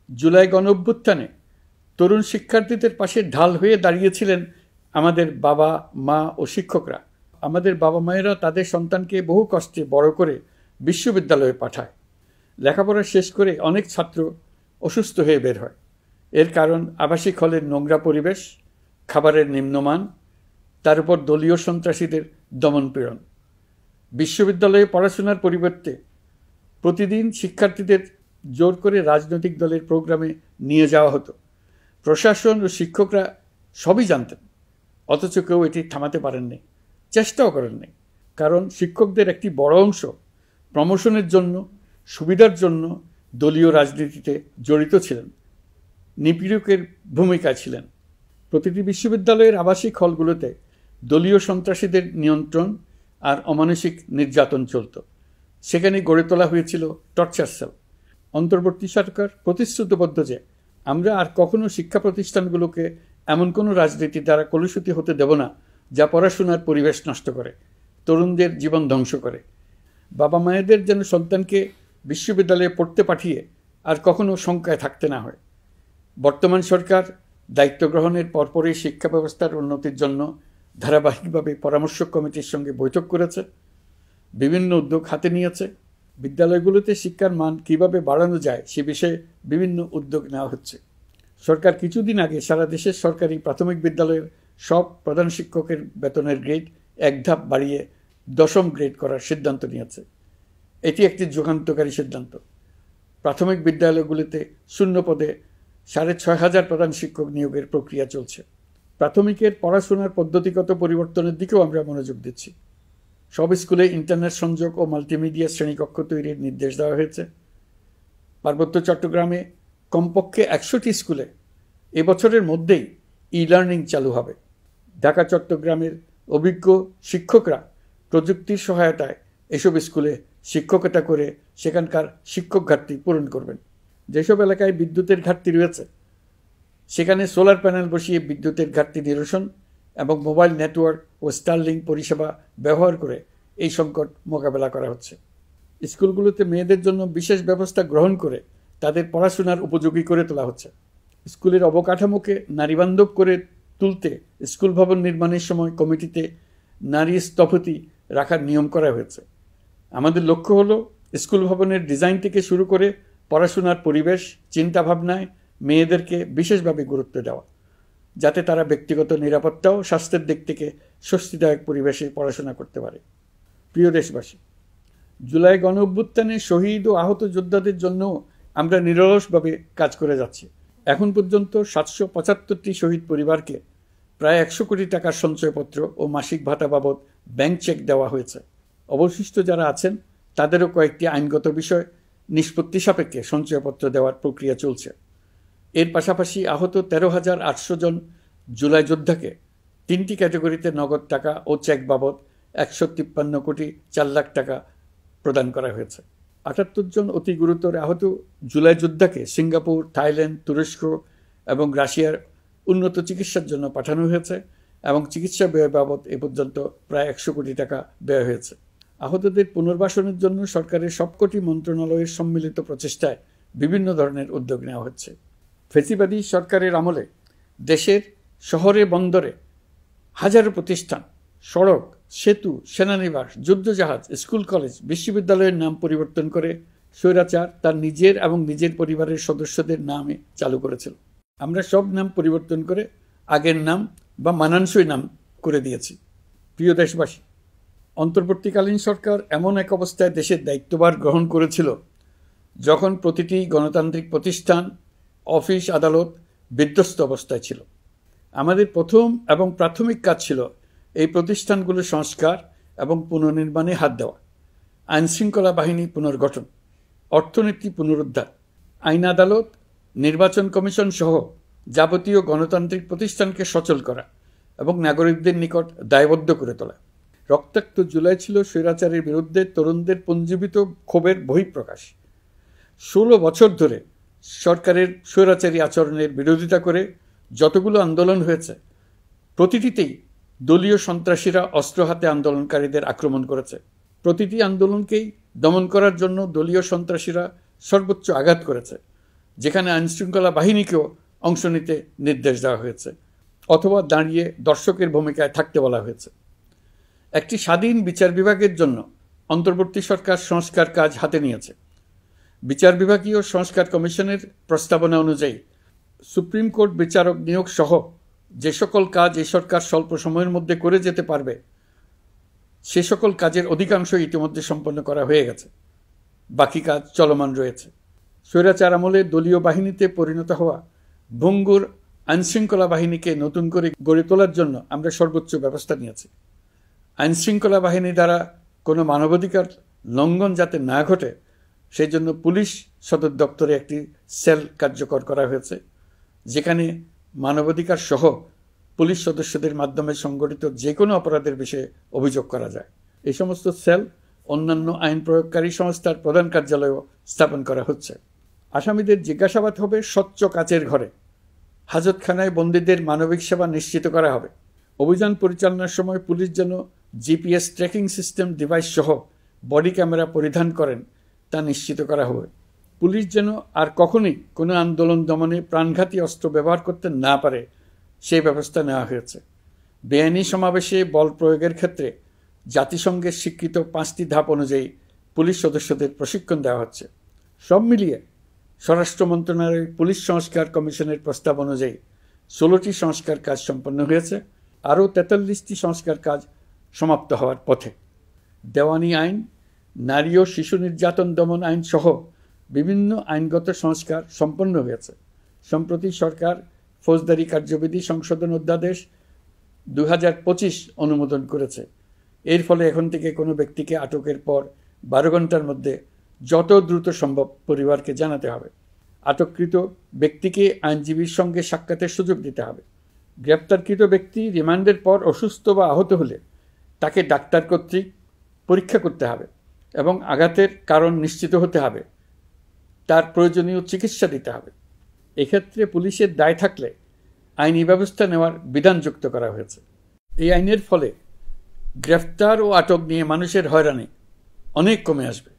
জুলাই গণঅভ্যুত্থানে তরুণ শিক্ষার্থীদের পাশে ঢাল হয়ে দাঁড়িয়েছিলেন আমাদের বাবা মা ও শিক্ষকরা। আমাদের বাবা মায়েরা তাদের সন্তানকে বহু কষ্টে বড় করে বিশ্ববিদ্যালয়ে পাঠায়। লেখাপড়া শেষ করে অনেক ছাত্র অসুস্থ হয়ে বের হয়। এর কারণ আবাসিক হলের নোংরা পরিবেশ, খাবারের নিম্নমান, তার উপর দলীয় সন্ত্রাসীদের দমনপীড়ন। বিশ্ববিদ্যালয়ে পড়াশোনার পরিবর্তে প্রতিদিন শিক্ষার্থীদের জোর করে রাজনৈতিক দলের প্রোগ্রামে নিয়ে যাওয়া হতো। প্রশাসন ও শিক্ষকরা সবই জানতেন, অথচ কেউ এটি থামাতে পারেননি, চেষ্টাও করেননি। কারণ শিক্ষকদের একটি বড় অংশ প্রমোশনের জন্য, সুবিধার জন্য দলীয় রাজনীতিতে জড়িত ছিলেন, নিপীড়কের ভূমিকায় ছিলেন। প্রতিটি বিশ্ববিদ্যালয়ের আবাসিক হলগুলোতে দলীয় সন্ত্রাসীদের নিয়ন্ত্রণ আর অমানসিক নির্যাতন চলত। সেখানে গড়ে তোলা হয়েছিল টর্চার সেল। অন্তর্বর্তী সরকার প্রতিশ্রুতিবদ্ধ যে আমরা আর কখনো শিক্ষা প্রতিষ্ঠানগুলোকে এমন কোনো রাজনীতি দ্বারা কলুষিত হতে দেব না যা পড়াশোনার পরিবেশ নষ্ট করে, তরুণদের জীবন ধ্বংস করে। বাবা মায়েদের যেন সন্তানকে বিশ্ববিদ্যালয়ে পড়তে পাঠিয়ে আর কখনো শঙ্কায় থাকতে না হয়। বর্তমান সরকার দায়িত্ব গ্রহণের পরপরই শিক্ষা ব্যবস্থার উন্নতির জন্য ধারাবাহিকভাবে পরামর্শ কমিটির সঙ্গে বৈঠক করেছে, বিভিন্ন উদ্যোগ হাতে নিয়েছে। বিদ্যালয়গুলোতে শিক্ষার মান কীভাবে বাড়ানো যায় সে বিষয়ে বিভিন্ন উদ্যোগ নেওয়া হচ্ছে। সরকার কিছুদিন আগে সারা দেশের সরকারি প্রাথমিক বিদ্যালয়ের সব প্রধান শিক্ষকের বেতনের গ্রেড 1 ধাপ বাড়িয়ে 10ম গ্রেড করার সিদ্ধান্ত নিয়েছে। এটি একটি যুগান্তকারী সিদ্ধান্ত। প্রাথমিক বিদ্যালয়গুলিতে শূন্য পদে 6,500 প্রধান শিক্ষক নিয়োগের প্রক্রিয়া চলছে। প্রাথমিকের পড়াশোনার পদ্ধতিগত পরিবর্তনের দিকেও আমরা মনোযোগ দিচ্ছি। সব স্কুলে ইন্টারনেট সংযোগ ও মাল্টিমিডিয়া শ্রেণীকক্ষ তৈরির নির্দেশ দেওয়া হয়েছে। পার্বত্য চট্টগ্রামে কমপক্ষে 100টি স্কুলে এবছরের মধ্যেই ই-লার্নিং চালু হবে। ঢাকা চট্টগ্রামের অভিজ্ঞ শিক্ষকরা প্রযুক্তির সহায়তায় এসব স্কুলে শিক্ষকতা করে সেখানকার শিক্ষক ঘাটতি পূরণ করবেন। যেসব এলাকায় বিদ্যুতের ঘাটতি রয়েছে সেখানে সোলার প্যানেল বসিয়ে বিদ্যুতের ঘাটতি নিরসন এবং মোবাইল নেটওয়ার্ক ও স্টারলিংক পরিষেবা ব্যবহার করে এই সংকট মোকাবেলা করা হচ্ছে। স্কুলগুলোতে মেয়েদের জন্য বিশেষ ব্যবস্থা গ্রহণ করে তাদের পড়াশোনার উপযোগী করে তোলা হচ্ছে। স্কুলের অবকাঠামোকে নারীবান্ধব করে তুলতে স্কুল ভবন নির্মাণের সময় কমিটিতে নারী স্থপতি রাখার নিয়ম করা হয়েছে। আমাদের লক্ষ্য হলো স্কুল ভবনের ডিজাইন থেকে শুরু করে পড়াশোনার পরিবেশ চিন্তাভাবনায় মেয়েদেরকে বিশেষভাবে গুরুত্ব দেওয়া, যাতে তারা ব্যক্তিগত নিরাপত্তা ও স্বাস্থ্যের দিক থেকে স্বস্তিদায়ক পরিবেশে পড়াশোনা করতে পারে। প্রিয় দেশবাসী, জুলাই গণ অভ্যুত্থানে শহীদ ও আহত যোদ্ধাদের জন্য আমরা নিরলসভাবে কাজ করে যাচ্ছি। এখন পর্যন্ত 775টি শহীদ পরিবারকে প্রায় 100 কোটি টাকার সঞ্চয়পত্র ও মাসিক ভাতা বাবদ ব্যাংক চেক দেওয়া হয়েছে। অবশিষ্ট যারা আছেন তাদেরও কয়েকটি আইনগত বিষয় নিষ্পত্তি সাপেক্ষে সঞ্চয়পত্র দেওয়ার প্রক্রিয়া চলছে। এর পাশাপাশি আহত 13,800 জন জুলাই যোদ্ধাকে 3টি ক্যাটাগরিতে নগদ টাকা ও চেক বাবদ 153 কোটি 4 লাখ টাকা প্রদান করা হয়েছে। 78 জন অতি গুরুতর আহত জুলাই যোদ্ধাকে সিঙ্গাপুর, থাইল্যান্ড, তুরস্ক এবং রাশিয়ার উন্নত চিকিৎসার জন্য পাঠানো হয়েছে এবং চিকিৎসা ব্যয় বাবদ এ পর্যন্ত প্রায় 100 কোটি টাকা ব্যয় হয়েছে। আহতদের পুনর্বাসনের জন্য সরকারের সবকটি মন্ত্রণালয়ের সম্মিলিত প্রচেষ্টায় বিভিন্ন ধরনের উদ্যোগ নেওয়া হচ্ছে। ফেসিবাদী সরকারের আমলে দেশের শহরে বন্দরে হাজারো প্রতিষ্ঠান, সড়ক, সেতু, সেনানিবাস, যুদ্ধজাহাজ, স্কুল, কলেজ, বিশ্ববিদ্যালয়ের নাম পরিবর্তন করে স্বৈরাচার তার নিজের এবং নিজের পরিবারের সদস্যদের নামে চালু করেছিল। আমরা সব নাম পরিবর্তন করে আগের নাম বা মানানসই নাম করে দিয়েছি। প্রিয় দেশবাসী, অন্তর্বর্তীকালীন সরকার এমন এক অবস্থায় দেশের দায়িত্বভার গ্রহণ করেছিল যখন প্রতিটি গণতান্ত্রিক প্রতিষ্ঠান, অফিস, আদালত বিধ্বস্ত অবস্থায় ছিল। আমাদের প্রথম এবং প্রাথমিক কাজ ছিল এই প্রতিষ্ঠানগুলো সংস্কার এবং পুনর্নির্মাণে হাত দেওয়া, আইনশৃঙ্খলা বাহিনী পুনর্গঠন, অর্থনীতি পুনরুদ্ধার, আইন আদালত, নির্বাচন কমিশন সহ যাবতীয় গণতান্ত্রিক প্রতিষ্ঠানকে সচল করা এবং নাগরিকদের নিকট দায়বদ্ধ করে তোলা। রক্তাক্ত জুলাই ছিল স্বৈরাচারের বিরুদ্ধে তরুণদের পুঞ্জীবিত ক্ষোভের বহিঃপ্রকাশ। 16 বছর ধরে সরকারের স্বৈরাচারী আচরণের বিরোধিতা করে যতগুলো আন্দোলন হয়েছে, প্রতিটিতেই দলীয় সন্ত্রাসীরা অস্ত্র হাতে আন্দোলনকারীদের আক্রমণ করেছে। প্রতিটি আন্দোলনকেই দমন করার জন্য দলীয় সন্ত্রাসীরা সর্বোচ্চ আঘাত করেছে, যেখানে আইনশৃঙ্খলা বাহিনীকেও অংশ নিতে নির্দেশ দেওয়া হয়েছে অথবা দাঁড়িয়ে দর্শকের ভূমিকায় থাকতে বলা হয়েছে। একটি স্বাধীন বিচার বিভাগের জন্য অন্তর্বর্তী সরকার সংস্কার কাজ হাতে নিয়েছে। বিচার বিভাগীয় সংস্কার কমিশনের প্রস্তাবনা অনুযায়ী সুপ্রিম কোর্ট বিচারক নিয়োগ সহ যে সকল কাজ এই সরকার স্বল্প সময়ের মধ্যে করে যেতে পারবে, সে সকল কাজের অধিকাংশ ইতিমধ্যে সম্পন্ন করা হয়ে গেছে। বাকি কাজ চলমান রয়েছে। স্বৈরাচার আমলে দলীয় বাহিনীতে পরিণত হওয়া ভঙ্গুর আইনশৃঙ্খলা বাহিনীকে নতুন করে গড়ে তোলার জন্য আমরা সর্বোচ্চ ব্যবস্থা নিয়েছি। আইনশৃঙ্খলা বাহিনী দ্বারা কোনো মানবাধিকার লঙ্ঘন যাতে না ঘটে, সেই জন্য পুলিশ সদর দপ্তরে একটি সেল কার্যকর করা হয়েছে, যেখানে মানবাধিকার সহ পুলিশ সদস্যদের মাধ্যমে সংগঠিত যে কোনো অপরাধের বিষয়ে অভিযোগ করা যায়। এই সমস্ত সেল অন্যান্য আইন প্রয়োগকারী সংস্থার প্রধান কার্যালয়ও স্থাপন করা হচ্ছে। আসামিদের জিজ্ঞাসাবাদ হবে স্বচ্ছ কাচের ঘরে। হাজতখানায় বন্দীদের মানবিক সেবা নিশ্চিত করা হবে। অভিযান পরিচালনার সময় পুলিশ যেন জিপিএস ট্র্যাকিং সিস্টেম ডিভাইস সহ বডি ক্যামেরা পরিধান করেন তা নিশ্চিত করা হবে। পুলিশ যেন আর কখনোই কোনো আন্দোলন দমনে প্রাণঘাতী অস্ত্র ব্যবহার করতে না পারে, সেই ব্যবস্থা নেওয়া হয়েছে। বেআইনি সমাবেশে বল প্রয়োগের ক্ষেত্রে জাতিসংঘের স্বীকৃত 5টি ধাপ অনুযায়ী পুলিশ সদস্যদের প্রশিক্ষণ দেওয়া হচ্ছে। সব মিলিয়ে স্বরাষ্ট্র মন্ত্রণালয়ের পুলিশ সংস্কার কমিশনের প্রস্তাব অনুযায়ী 16টি সংস্কার কাজ সম্পন্ন হয়েছে। আরও 43টি সংস্কার কাজ সমাপ্ত হওয়ার পথে। দেওয়ানি আইন, নারী ও শিশু নির্যাতন দমন আইন সহ বিভিন্ন আইনগত সংস্কার সম্পন্ন হয়েছে। সম্প্রতি সরকার ফৌজদারি কার্যবিধি সংশোধন অধ্যাদেশ 2025 অনুমোদন করেছে। এর ফলে এখন থেকে কোনো ব্যক্তিকে আটকের পর 12 ঘন্টার মধ্যে যত দ্রুত সম্ভব পরিবারকে জানাতে হবে। আটককৃত ব্যক্তিকে আইনজীবীর সঙ্গে সাক্ষাতের সুযোগ দিতে হবে। গ্রেপ্তারকৃত ব্যক্তি রিমান্ডের পর অসুস্থ বা আহত হলে তাকে ডাক্তার কর্তৃক পরীক্ষা করতে হবে এবং আঘাতের কারণ নিশ্চিত হতে হবে। তার প্রয়োজনীয় চিকিৎসা দিতে হবে। এক্ষেত্রে পুলিশের দায় থাকলে আইনি ব্যবস্থা নেওয়ার বিধান যুক্ত করা হয়েছে। এই আইনের ফলে গ্রেফতার ও আটক নিয়ে মানুষের হয়রানি অনেক কমে আসবে,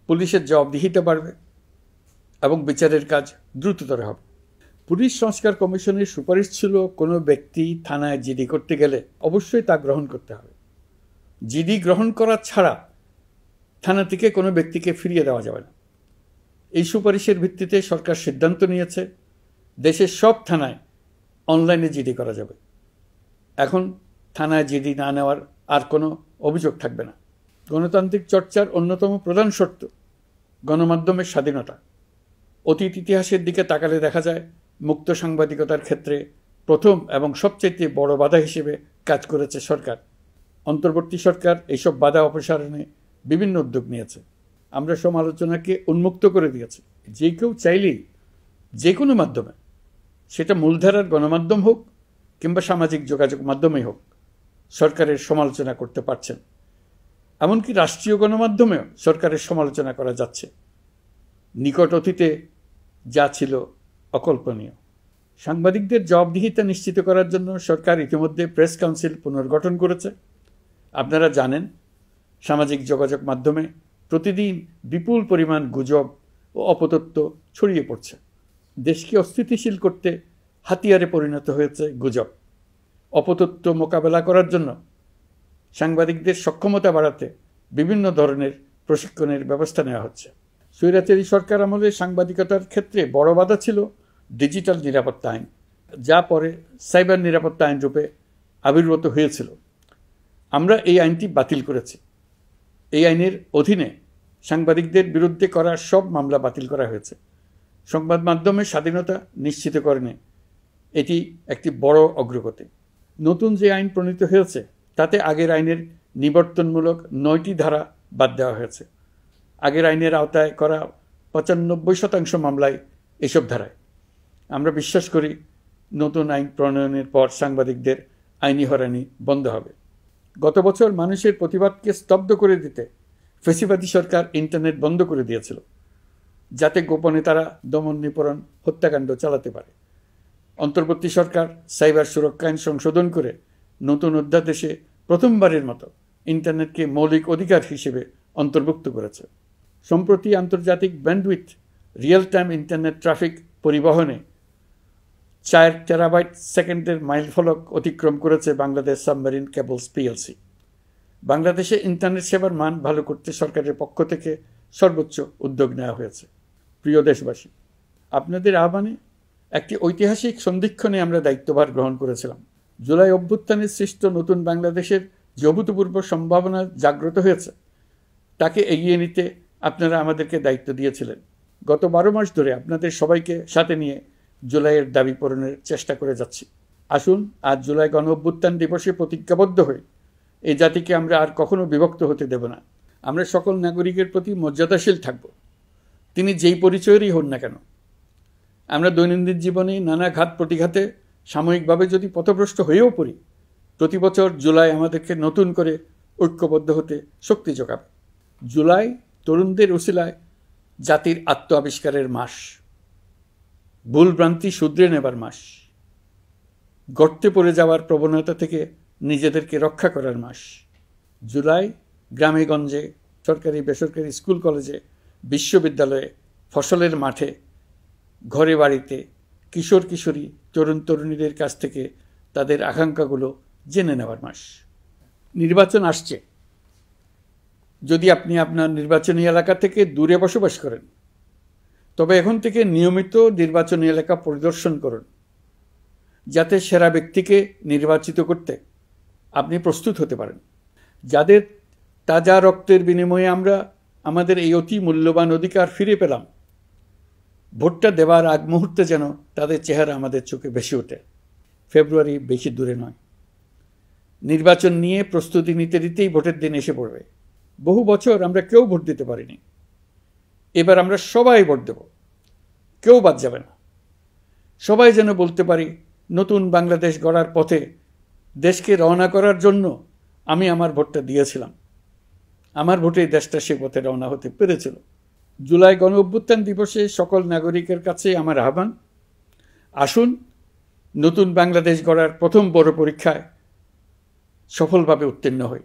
পুলিশের জবাবদিহিতা বাড়বে এবং বিচারের কাজ দ্রুততর হবে। পুলিশ সংস্কার কমিশনের সুপারিশ ছিল কোনো ব্যক্তি থানায় জিডি করতে গেলে অবশ্যই তা গ্রহণ করতে হবে। জিডি গ্রহণ করা ছাড়া থানা থেকে কোনো ব্যক্তিকে ফিরিয়ে দেওয়া যাবে না। এই সুপারিশের ভিত্তিতে সরকার সিদ্ধান্ত নিয়েছে দেশের সব থানায় অনলাইনে জিডি করা যাবে। এখন থানায় জিডি না নেওয়ার আর কোনো অভিযোগ থাকবে না। গণতান্ত্রিক চর্চার অন্যতম প্রধান শর্ত গণমাধ্যমের স্বাধীনতা। অতীত ইতিহাসের দিকে তাকালে দেখা যায় মুক্ত সাংবাদিকতার ক্ষেত্রে প্রথম এবং সবচেয়ে বড় বাধা হিসেবে কাজ করেছে সরকার। অন্তর্বর্তী সরকার এইসব বাধা অপসারণে বিভিন্ন উদ্যোগ নিয়েছে। আমরা সমালোচনাকে উন্মুক্ত করে দিয়েছি। যে কেউ চাইলেই যে কোনো মাধ্যমে, সেটা মূলধারার গণমাধ্যম হোক কিংবা সামাজিক যোগাযোগ মাধ্যমেই হোক, সরকারের সমালোচনা করতে পারছেন। এমনকি রাষ্ট্রীয় গণমাধ্যমেও সরকারের সমালোচনা করা যাচ্ছে। নিকট অতীতে যা ছিল অকল্পনীয়। সাংবাদিকদের জবাবদিহিতা নিশ্চিত করার জন্য সরকার ইতিমধ্যে প্রেস কাউন্সিল পুনর্গঠন করেছে। আপনারা জানেন, সামাজিক যোগাযোগ মাধ্যমে প্রতিদিন বিপুল পরিমাণ গুজব ও অপতথ্য ছড়িয়ে পড়ছে। দেশকে অস্থিতিশীল করতে হাতিয়ারে পরিণত হয়েছে গুজব। অপতথ্য মোকাবেলা করার জন্য সাংবাদিকদের সক্ষমতা বাড়াতে বিভিন্ন ধরনের প্রশিক্ষণের ব্যবস্থা নেওয়া হচ্ছে। স্বৈরাচারী সরকার আমলে সাংবাদিকতার ক্ষেত্রে বড় বাধা ছিল ডিজিটাল নিরাপত্তা আইন, যা পরে সাইবার নিরাপত্তা আইন রূপে আবির্ভূত হয়েছিল। আমরা এই আইনটি বাতিল করেছি। এই আইনের অধীনে সাংবাদিকদের বিরুদ্ধে করা সব মামলা বাতিল করা হয়েছে। সংবাদ মাধ্যমের স্বাধীনতা নিশ্চিতকরণে এটি একটি বড় অগ্রগতি। নতুন যে আইন প্রণীত হয়েছে তাতে আগের আইনের নিবর্তনমূলক 9টি ধারা বাদ দেওয়া হয়েছে। আগের আইনের আওতায় করা 95% মামলায় এসব ধারায়। আমরা বিশ্বাস করি নতুন আইন প্রণয়নের পর সাংবাদিকদের আইনি হয়রানি বন্ধ হবে। গত বছর মানুষের প্রতিবাদকে স্তব্ধ করে দিতে ফ্যাসিবাদী সরকার ইন্টারনেট বন্ধ করে দিয়েছিল, যাতে গোপনে তারা দমন নিপীড়ন হত্যাকাণ্ড চালাতে পারে। অন্তর্বর্তী সরকার সাইবার সুরক্ষা আইন সংশোধন করে নতুন অধ্যাদেশে প্রথমবারের মতো ইন্টারনেটকে মৌলিক অধিকার হিসেবে অন্তর্ভুক্ত করেছে। সম্প্রতি আন্তর্জাতিক bandwidth real time internet traffic পরিবহনে 4 টেরাবাইট সেকেন্ডের মাইলফলক অতিক্রম করেছে বাংলাদেশ সাবমেরিন কেবলস পিএলসি। বাংলাদেশে ইন্টারনেট সেবার মান ভালো করতে সরকারের পক্ষ থেকে সর্বোচ্চ উদ্যোগ নেওয়া হয়েছে। প্রিয় দেশবাসী, আপনাদের আহ্বানে একটি ঐতিহাসিক সন্ধিক্ষণে আমরা দায়িত্বভার গ্রহণ করেছিলাম। জুলাই অভ্যুত্থানে সৃষ্ট নতুন বাংলাদেশের যে অভূতপূর্ব সম্ভাবনা জাগ্রত হয়েছে, তাকে এগিয়ে নিতে আপনারা আমাদেরকে দায়িত্ব দিয়েছিলেন। গত 12 মাস ধরে আপনাদের সবাইকে সাথে নিয়ে জুলাইয়ের দাবি পূরণের চেষ্টা করে যাচ্ছি। আসুন আজ জুলাই গণ অভ্যুত্থান দিবসে প্রতিজ্ঞাবদ্ধ হই এই জাতিকে আমরা আর কখনো বিভক্ত হতে দেব না। আমরা সকল নাগরিকের প্রতি মর্যাদাশীল থাকব, তিনি যেই পরিচয়েরই হন না কেন। আমরা দৈনন্দিন জীবনে নানা ঘাত প্রতিঘাতে সাময়িকভাবে যদি পথভ্রষ্ট হয়েও পড়ি, প্রতি বছর জুলাই আমাদেরকে নতুন করে ঐক্যবদ্ধ হতে শক্তি যোগাবে। জুলাই তরুণদের উসিলায় জাতির আত্ম আবিষ্কারের মাস, ভুলভ্রান্তি শুধরে নেবার মাস, গর্তে পড়ে যাওয়ার প্রবণতা থেকে নিজেদেরকে রক্ষা করার মাস। জুলাই গ্রামে গঞ্জে, সরকারি বেসরকারি স্কুল কলেজে, বিশ্ববিদ্যালয়ে, ফসলের মাঠে, ঘরে বাড়িতে কিশোর কিশোরী তরুণ তরুণীদের কাছ থেকে তাদের আকাঙ্ক্ষাগুলো জেনে নেওয়ার মাস। নির্বাচন আসছে। যদি আপনি আপনার নির্বাচনী এলাকা থেকে দূরে বসবাস করেন, তবে এখন থেকে নিয়মিত নির্বাচনী এলাকা পরিদর্শন করুন, যাতে সেরা ব্যক্তিকে নির্বাচিত করতে আপনি প্রস্তুত হতে পারেন। যাদের তাজা রক্তের বিনিময়ে আমরা আমাদের এই অতি মূল্যবান অধিকার ফিরে পেলাম, ভোটটা দেওয়ার আগ মুহূর্তে যেন তাদের চেহারা আমাদের চোখে ভেসে ওঠে। ফেব্রুয়ারি বেশি দূরে নয়। নির্বাচন নিয়ে প্রস্তুতি নিতে নিতেই ভোটের দিন এসে পড়বে। বহু বছর আমরা কেউ ভোট দিতে পারিনি। এবার আমরা সবাই ভোট দেব, কেউ বাদ যাবে না। সবাই যেন বলতে পারি, নতুন বাংলাদেশ গড়ার পথে দেশকে রওনা করার জন্য আমি আমার ভোটটা দিয়েছিলাম। আমার ভোটেই দেশটা সে পথে রওনা হতে পেরেছিল। জুলাই গণ অভ্যুত্থান দিবসে সকল নাগরিকের কাছে আমার আহ্বান, আসুন নতুন বাংলাদেশ গড়ার প্রথম বড় পরীক্ষায় সফলভাবে উত্তীর্ণ হই।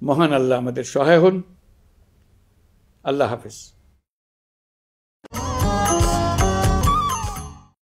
মহান আল্লাহ আমাদের সহায় হন। আল্লাহ হাফেজ।